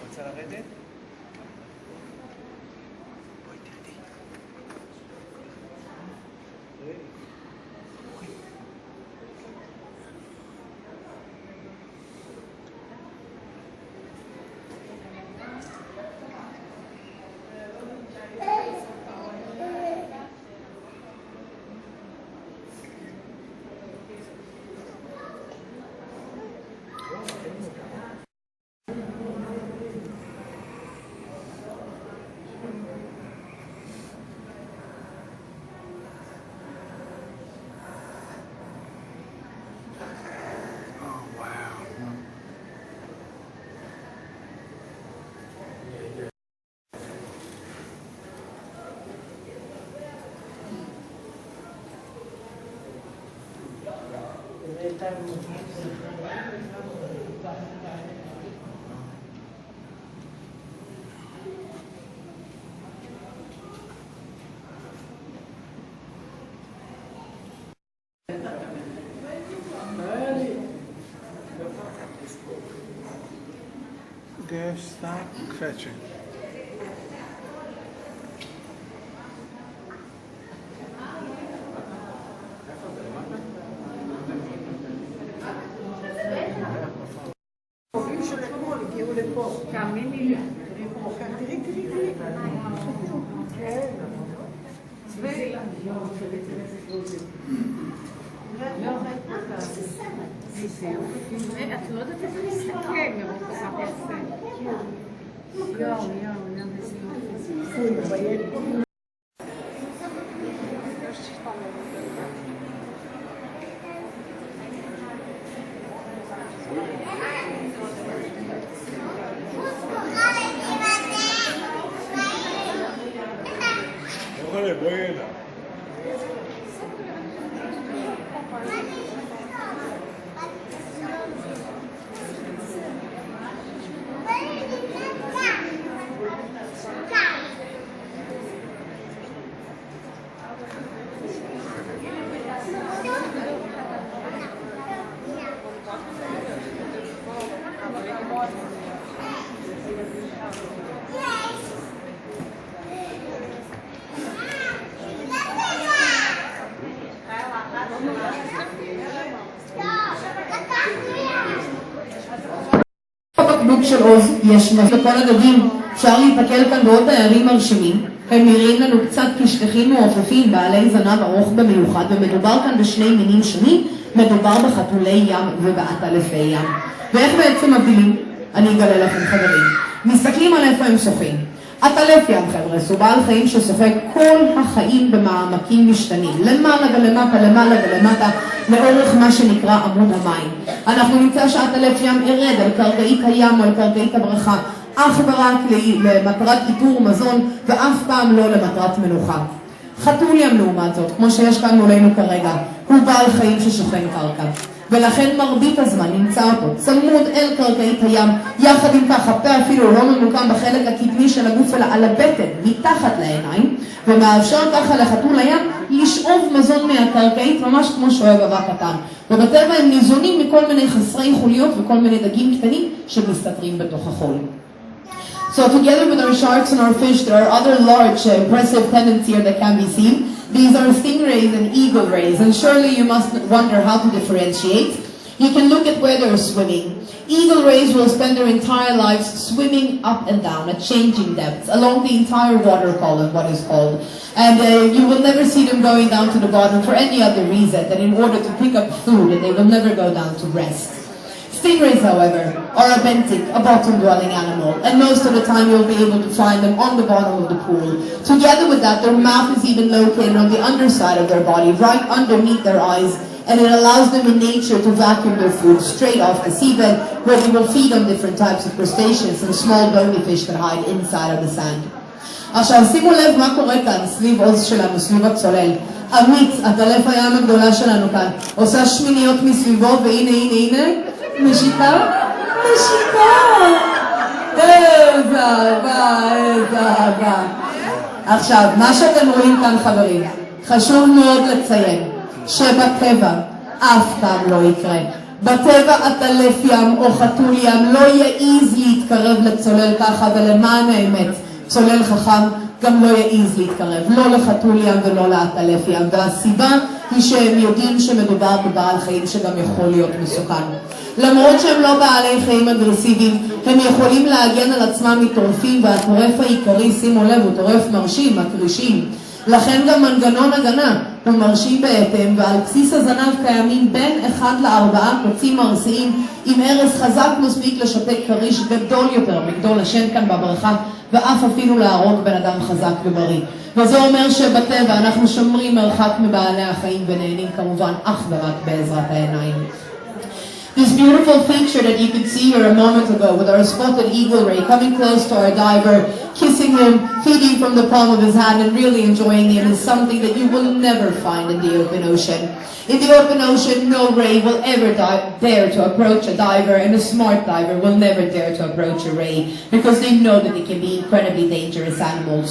רוצה לרדת? There, stop fetching. את לא יודעת איזה מסתכל, גם הוא קצת יפה. יואו, איזה יופי. בואי הנה. בקבוק של עוז יש לכל הדגים, אפשר להתקל כאן בעוד תיירים מרשימים. הם נראים לנו קצת כשכחים מעופפים בעלי זנב ארוך במיוחד, ומדובר כאן בשני מינים שונים, מדובר בחתולי ים ובעטלפי ים. ואיך בעצם מבדילים? אני אגלה לכם חברים. מסתכלים על איפה הם שוחים. עטלף ים חבר'ה, הוא בעל חיים שסופג כל החיים במעמקים משתנים, למעלה ולמטה, למעלה ולמטה, לאורך מה שנקרא עמוד המים. אנחנו נמצא שעטלף ים ירד על קרקעית הים או על קרקעית הברכה, אך ורק למטרת איתור מזון ואף פעם לא למטרת מנוחה. חתול ים לעומת זאת, כמו שיש כאן מולנו כרגע, הוא בעל חיים ששוכן קרקע. ולכן מרבית הזמן נמצא אותו צמוד אל קרקעית הים, יחד עם כך הפה אפילו לא ממוקם בחלק הקדמי של הגוף אלא על הבטן, מתחת לעיניים, ומאפשר ככה לחתול הים לשאוב מזון מהקרקעית ממש כמו שואב אבק קטן. ובטבע הם ניזונים מכל מיני חסרי חוליות וכל מיני דגים קטנים שמסתתרים בתוך החול. So together with our sharks and our fish, there are other large impressive tenants here that can be seen. These are stingrays and eagle rays, and surely you must wonder how to differentiate. You can look at where they're swimming. Eagle rays will spend their entire lives swimming up and down at changing depths, along the entire water column, what is called. And you will never see them going down to the bottom for any other reason than in order to pick up food, and they will never go down to rest. Stingrays, however, are a benthic, a bottom-dwelling animal, and most of the time you'll be able to find them on the bottom of the pool. Together with that, their mouth is even located on the underside of their body, right underneath their eyes, and it allows them in nature to vacuum their food straight off the seabed, where they will feed on different types of crustaceans and small bony fish that hide inside of the sand. עכשיו, שימו לב מה קורה כאן, סביב עוז שלנו, סביב הצולל. אמיץ, עטלף הים הגדולה שלנו כאן, עושה שמיניות מסביבו, והנה, הנה, הנה, משיקה, משיקה. איזה אהבה, איזה אהבה. עכשיו, מה שאתם רואים כאן חברים, חשוב מאוד לציין שבטבע אף פעם לא יקרה. בטבע עטלף ים או חתול ים לא יעיז להתקרב לצולל ככה, ולמען האמת, צולל חכם גם לא יעיז להתקרב, לא לחתול ים ולא לעטלף ים, והסיבה היא שהם יודעים שמדובר בבעל חיים שגם יכול להיות מסוכן. למרות שהם לא בעלי חיים אגרסיביים, הם יכולים להגן על עצמם מטורפים, והטורף העיקרי, שימו לב, הוא טורף מרשים, הקרישים. לכן גם מנגנון הגנה הוא מרשים בהתאם, ועל בסיס הזנב קיימים בין 1 ל4 קוצים ארסיים עם הרס חזק מספיק לשתק קריש גדול יותר מגדול השן כאן בברכה, ואף אפילו להרוג בן אדם חזק ובריא. וזה אומר שבטבע אנחנו שומרים מרחק מבעלי החיים ונהנים כמובן אך ורק בעזרת העיניים. This beautiful picture that you could see here a moment ago with our spotted eagle ray coming close to our diver, kissing him, feeding from the palm of his hand and really enjoying him is something that you will never find in the open ocean. In the open ocean, no ray will ever dare to approach a diver, and a smart diver will never dare to approach a ray because they know that they can be incredibly dangerous animals.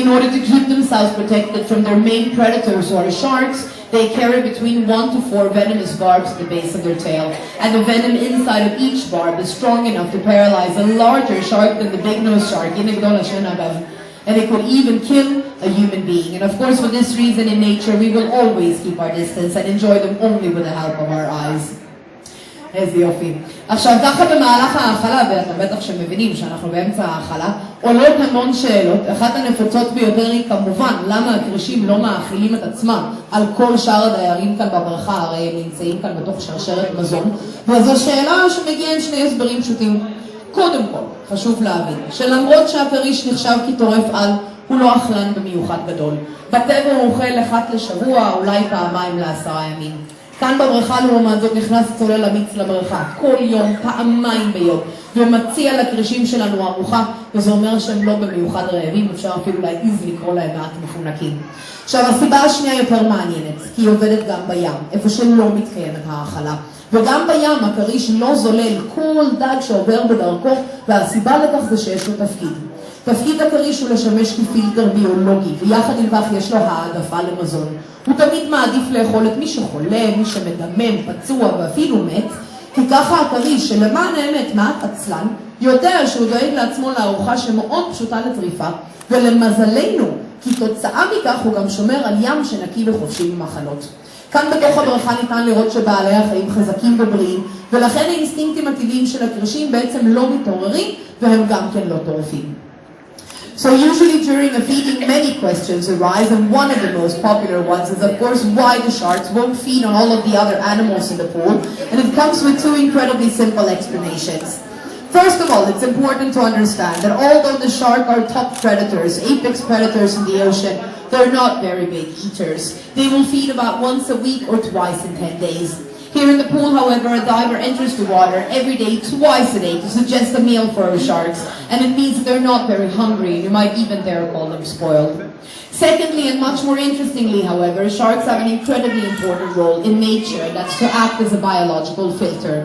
In order to keep themselves protected from their main predators, or sharks, they carry between 1 to 4 venomous barbs at the base of their tail, and the venom inside of each barb is strong enough to paralyze a larger shark than the big-nosed shark, and it could even kill a human being. And of course, for this reason in nature, we will always keep our distance and enjoy them only with the help of our eyes. איזה יופי. עכשיו, ככה במהלך האכלה, ואתם בטח שמבינים שאנחנו באמצע האכלה, עולות המון שאלות. אחת הנפוצות ביותר היא כמובן, למה הקרישים לא מאכילים את עצמם על כל שאר הדיירים כאן בברכה, הרי הם נמצאים כאן בתוך שרשרת מזון. וזו שאלה שמגיעה עם שני הסברים פשוטים. קודם כל, חשוב להבין, שלמרות שהקריש נחשב כטורף על, הוא לא אכלן במיוחד גדול. בטבע הוא אוכל אחת לשבוע, אולי פעמיים ל10 ימים. כאן בברכה לעומת זאת נכנס צולל אמיץ לבריכה, כל יום, פעמיים ביום, ומציע לקרישים שלנו ארוחה, וזה אומר שהם לא במיוחד רעבים, אפשר אפילו להעיז לקרוא להם מעט מפונקים. עכשיו, הסיבה השנייה יותר מעניינת, כי היא עובדת גם בים, איפה שלא מתקיימת האכלה. וגם בים הקריש לא זולל כל דג שעובר בדרכו, והסיבה לכך זה שיש לו תפקיד. תפקיד הקריש הוא לשמש כפילטר ביולוגי, ויחד עם כך יש לו העדפה למזון. הוא תמיד מעדיף לאכול את מי שחולה, מי שמדמם, פצוע ואפילו מת, כי ככה הקריש, שלמען האמת מעט עצלן, יודע שהוא דואג לעצמו לארוחה שמאוד פשוטה לטריפה, ולמזלנו, כי תוצאה מכך הוא גם שומר על ים שנקי וחופשי ממחלות. כאן בתוך הברכה ניתן לראות שבעלי החיים חזקים ובריאים, ולכן האינסטינקטים הטבעיים של הקרישים בעצם לא מתעוררים, והם גם כן לא טורפים. So usually during a feeding, many questions arise, and one of the most popular ones is, of course, why the sharks won't feed on all of the other animals in the pool, and it comes with 2 incredibly simple explanations. First of all, it's important to understand that although the shark are top predators, apex predators in the ocean, they're not very big eaters. They will feed about once a week or twice in 10 days. Here in the pool, however, a diver enters the water every day, twice a day, to suggest a meal for our sharks, and it means that they're not very hungry. You might even dare call them spoiled. Secondly, and much more interestingly, however, sharks have an incredibly important role in nature, and that's to act as a biological filter.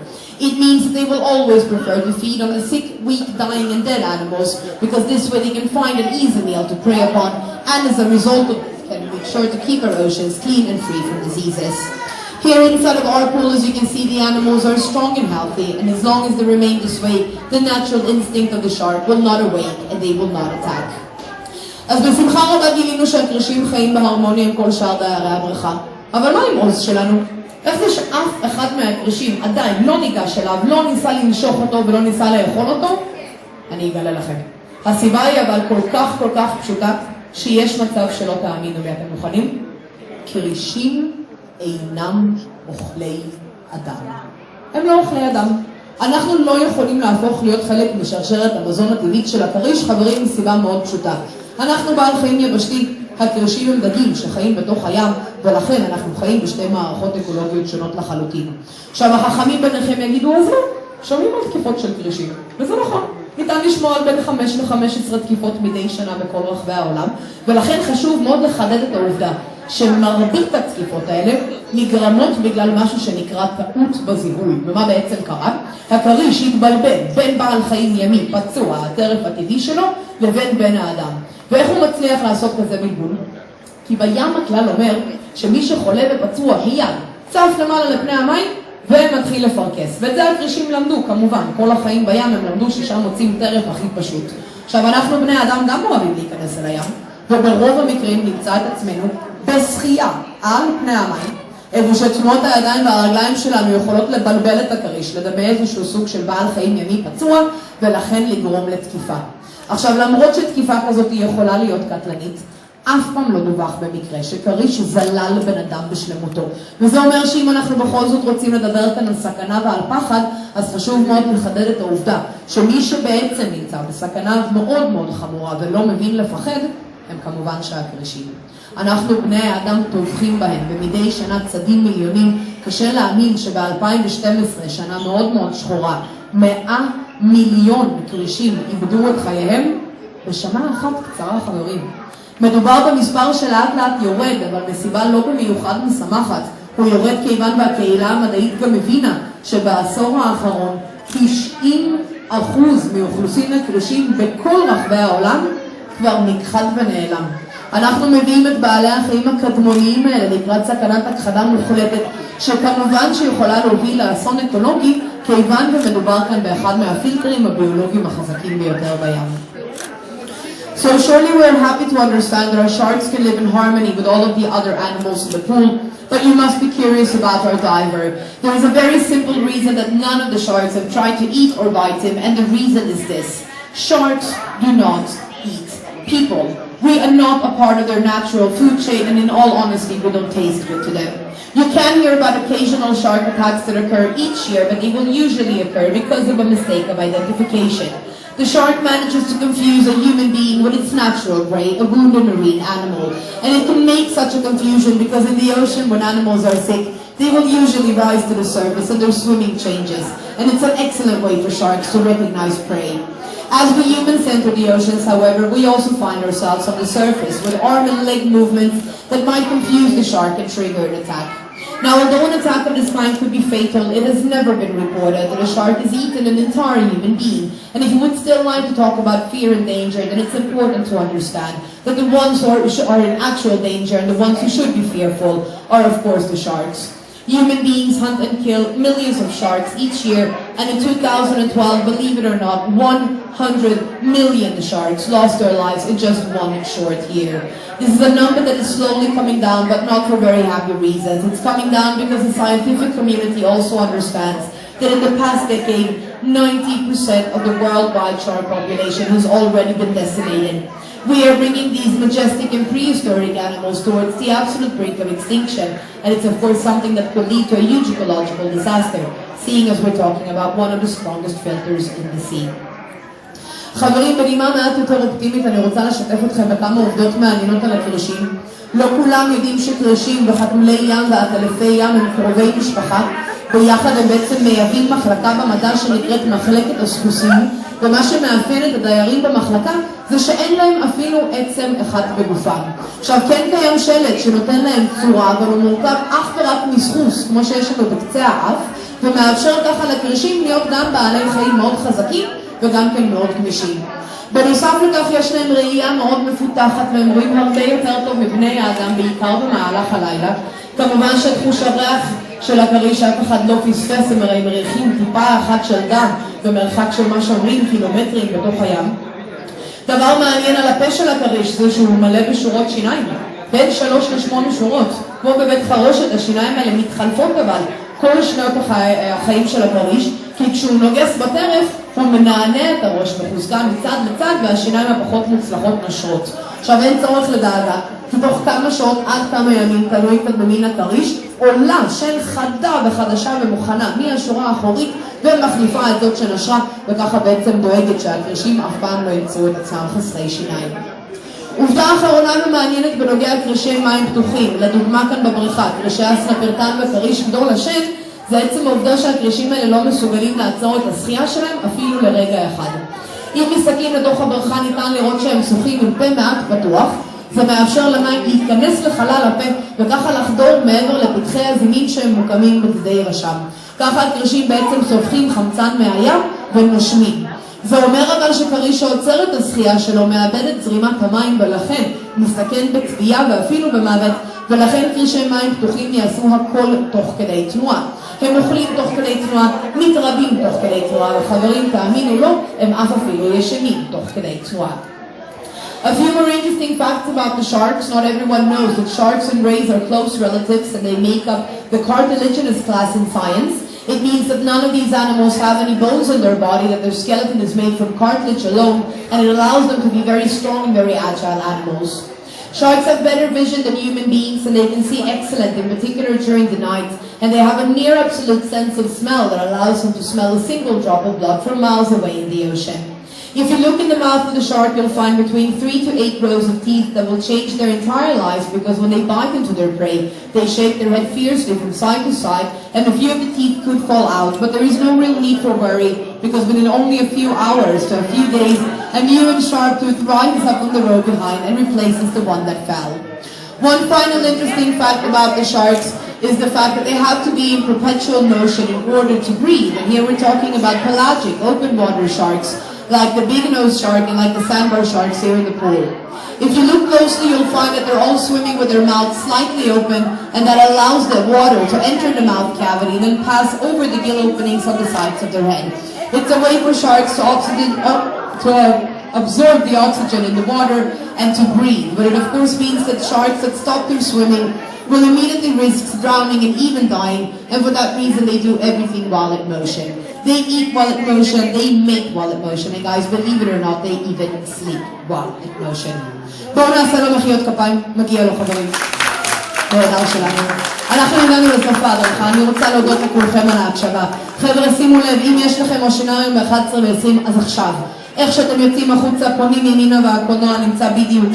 It means that they will always prefer to feed on the sick, weak, dying, and dead animals, because this way they can find an easy meal to prey upon, and as a result of it, can make sure to keep our oceans clean and free from diseases. Here inside of our pool, as you can see, the animals are strong and healthy, and as long as they remain this way, the natural instinct of the shark will not awake and they will not attack. אז בשמחה רבה גילינו שהקרישים חיים בהרמוניה עם כל שאר דיירי הבריכה. אבל מה עם עוז שלנו? איך זה שאף אחד מהקרישים עדיין לא ניגש אליו, לא ניסה לנשוך אותו ולא ניסה לאכול אותו? אני אגלה לכם. הסיבה היא אבל כל כך פשוטה, שיש מצב שלא תאמינו לי. אתם מוכנים? קרישים אינם אוכלי אדם. הם לא אוכלי אדם. אנחנו לא יכולים להפוך להיות חלק משרשרת המזון הטבעית של הקריש, חברים, מסיבה מאוד פשוטה. אנחנו בעל חיים יבשתי, הקרישים הם דגים שחיים בתוך הים, ולכן אנחנו חיים בשתי מערכות אקולוגיות שונות לחלוטין. עכשיו, החכמים ביניכם יגידו, אז לא, שומעים על תקיפות של קרישים, וזה נכון. ניתן לשמוע על בין 5 ל-15 תקיפות מדי שנה בכל רחבי העולם, ולכן חשוב מאוד לחדד את העובדה שמרבית התקיפות האלה נגרמות בגלל משהו שנקרא טעות בזיהוי. ומה בעצם קרה? הקריש התבלבל בין בעל חיים ימי פצוע, הטרף הטבעי שלו, לבין בן האדם. ואיך הוא מצליח לעשות כזה בלבול? כי בים הכלל אומר שמי שחולה ופצוע מיד צף למעלה לפני המים ומתחיל לפרקס. ואת זה הקרישים למדו, כמובן, כל החיים בים הם למדו ששם מוצאים טרף הכי פשוט. עכשיו, אנחנו בני האדם גם אוהבים להיכנס אל הים, וברוב המקרים נמצא את עצמנו בשחייה על פני המים, איפה שתנועות הידיים והרגליים שלנו יכולות לבלבל את הכריש, לדמה איזשהו סוג של בעל חיים ימי פצוע, ולכן לגרום לתקיפה. עכשיו, למרות שתקיפה כזאת היא יכולה להיות קטלנית, אף פעם לא דווח במקרה שכריש זלל בן אדם בשלמותו. וזה אומר שאם אנחנו בכל זאת רוצים לדבר כאן על סכנה ועל פחד, אז חשוב מאוד לחדד את העובדה שמי שבעצם נמצא בסכנה מאוד מאוד חמורה ולא מבין לפחד, הם כמובן שהכרישים. אנחנו בני האדם טובחים בהם, ומדי שנה צדים מיליונים. קשה להאמין שב-2012, שנה מאוד מאוד שחורה, 100 מיליון כרישים איבדו את חייהם בשנה אחת קצרה, חברים. מדובר במספר שלאט לאט יורד, אבל מסיבה לא במיוחד משמחת. הוא יורד כיוון והקהילה המדעית גם הבינה שבעשור האחרון 90% מאוכלוסין הכרישים בכל רחבי העולם כבר נכחד ונעלם. אנחנו מביאים את בעלי החיים הקדמוניים האלה לקראת סכנת הכחדה מוחלטת, שכמובן שיכולה להוביל לאסון אקולוגי, כיוון ומדובר כאן באחד מהפילטרים הביולוגיים החזקים ביותר בים. So surely we are happy to understand that our sharks can live in harmony with all of the other animals in the pool, but you must be curious about our diver. There is a very simple reason that none of the sharks have tried to eat or bite him, and the reason is this: sharks do not eat people. We are not a part of their natural food chain, and in all honesty, we don't taste good to them. You can hear about occasional shark attacks that occur each year, but they will usually occur because of a mistake of identification. The shark manages to confuse a human being with its natural prey, a wounded marine animal. And it can make such a confusion because in the ocean, when animals are sick, they will usually rise to the surface and their swimming changes. And it's an excellent way for sharks to recognize prey. As we humans enter the oceans, however, we also find ourselves on the surface with arm and leg movements that might confuse the shark and trigger an attack. Now, although an attack of this kind could be fatal, it has never been reported that a shark has eaten an entire human being. And if you would still like to talk about fear and danger, then it's important to understand that the ones who are in actual danger and the ones who should be fearful are, of course, the sharks. Human beings hunt and kill millions of sharks each year, and in 2012, believe it or not, 100 million sharks lost their lives in just one short year. This is a number that is slowly coming down, but not for very happy reasons. It's coming down because the scientific community also understands that in the past decade, 90% of the worldwide shark population has already been decimated. We are bringing these majestic and prehistoric animals towards the absolute brink of extinction, and it's of course something that could lead to a huge ecological disaster, seeing as we're talking about one of the strongest filters in the sea. חברים, בנימה מעט יותר אופטימית, אני רוצה לשתף אתכם בכמה עובדות מעניינות על הכרישים. לא כולם יודעים שכרישים וחתולי ים ועטלפי ים הם קרובי משפחה. ביחד הם בעצם מייבים מחלקה במדע שנקראת מחלקת הסחוסים, ומה שמאפיין את הדיירים במחלקה זה שאין להם אפילו עצם אחד בגופם. עכשיו, כן קיים שלט שנותן להם צורה, אבל הוא מורכב אך ורק מסחוס, כמו שיש לנו בקצה האף, ומאפשר ככה לכרישים להיות גם בעלי חיים מאוד חזקים וגם כן מאוד גמישים. בנוסף לכך יש להם ראייה מאוד מפותחת, והם רואים הרבה יותר טוב מבני האדם, בעיקר במהלך הלילה. כמובן שתחוש הריח של הכריש אף אחד לא פספס, הם הרי מריחים טיפה אחת של דם במרחק של מה שאומרים קילומטרים בתוך הים. דבר מעניין על הפה של הכריש זה שהוא מלא בשורות שיניים, בין 3 ל-8 שורות. כמו בבית חרושת, השיניים האלה מתחלפות אבל כל שנות החיים של הכריש, כי כשהוא נוגס בטרף הוא מנענע את הראש בחוזקה מצד לצד, והשיניים הפחות מוצלחות נשרות. עכשיו אין צורך לדאגה, כי תוך כמה שעות עד כמה ימים, תלוי במין הכריש, עולה של חדה וחדשה ומוכנה מהשורה האחורית ומחליפה את זאת שנשרה, וככה בעצם דואגת שהכרישים אף פעם לא ימצאו את עצמם חסרי שיניים. עובדה אחרונה ומעניינת בנוגע לכרישי מים פתוחים, לדוגמה כאן בבריכה, כרישי הסנפרטן וכריש גדול השן, זה עצם העובדה שהכרישים האלה לא מסוגלים לעצור את השחייה שלהם אפילו לרגע אחד. אם מסתכלים לתוך הבריכה ניתן לראות שהם שוחים עם פה מעט פתוח, זה מאפשר למים להיכנס לחלל הפה וככה לחדור מעבר לפתחי הזימים שהם מוקמים בצדי רשם. ככה הכרישים בעצם סופחים חמצן מהים ונושמים. זה אומר אבל שכריש שעוצר את השחייה שלו מאבד את זרימת המים ולכן מסתכן בטביעה ואפילו במוות, ולכן קרישי מים פתוחים יעשו הכל תוך כדי תנועה. הם אוכלים תוך כדי תנועה, מתרבים תוך כדי תנועה, וחברים, תאמינו לו, הם אף אפילו ישנים תוך כדי תנועה. A few more interesting facts about the sharks. Not everyone knows that sharks and rays are close relatives and they make up the cartilaginous class in science. It means that none of these animals have any bones in their body, that their skeleton is made from cartilage alone, and it allows them to be very strong and very agile animals. Sharks have better vision than human beings and they can see excellent, in particular during the night, and they have a near absolute sense of smell that allows them to smell a single drop of blood from miles away in the ocean. If you look in the mouth of the shark, you'll find between 3 to 8 rows of teeth that will change their entire lives, because when they bite into their prey, they shake their head fiercely from side to side, and a few of the teeth could fall out, but there is no real need for worry, because within only a few hours to a few days, a new and sharp tooth rises up on the row behind and replaces the one that fell. One final interesting fact about the sharks is the fact that they have to be in perpetual motion in order to breathe, and here we're talking about pelagic, open water sharks, like the big-nosed shark and like the sandbar sharks here in the pool. If you look closely, you'll find that they're all swimming with their mouths slightly open, and that allows the water to enter the mouth cavity and then pass over the gill openings on the sides of their head. It's a way for sharks to absorb the oxygen in the water and to breathe, but it of course means that sharks that stop their swimming will immediately risk drowning and even dying, and for that reason they do everything while in motion. They eat while in motion, they mate while in motion, and guys, believe it or not, they even sleep while in motion. בואו נעשה לו מחיאות כפיים, מגיע לו חברים. נהדר שלנו. אנחנו הגענו לסוף ההדרכה, אני רוצה להודות לכולכם על ההקשבה. חבר'ה, שימו לב, אם יש לכם אושינריום ב-11 ו-20, אז עכשיו. איך שאתם יוצאים החוצה, פונים ימינה והקולנוע נמצא בדיוק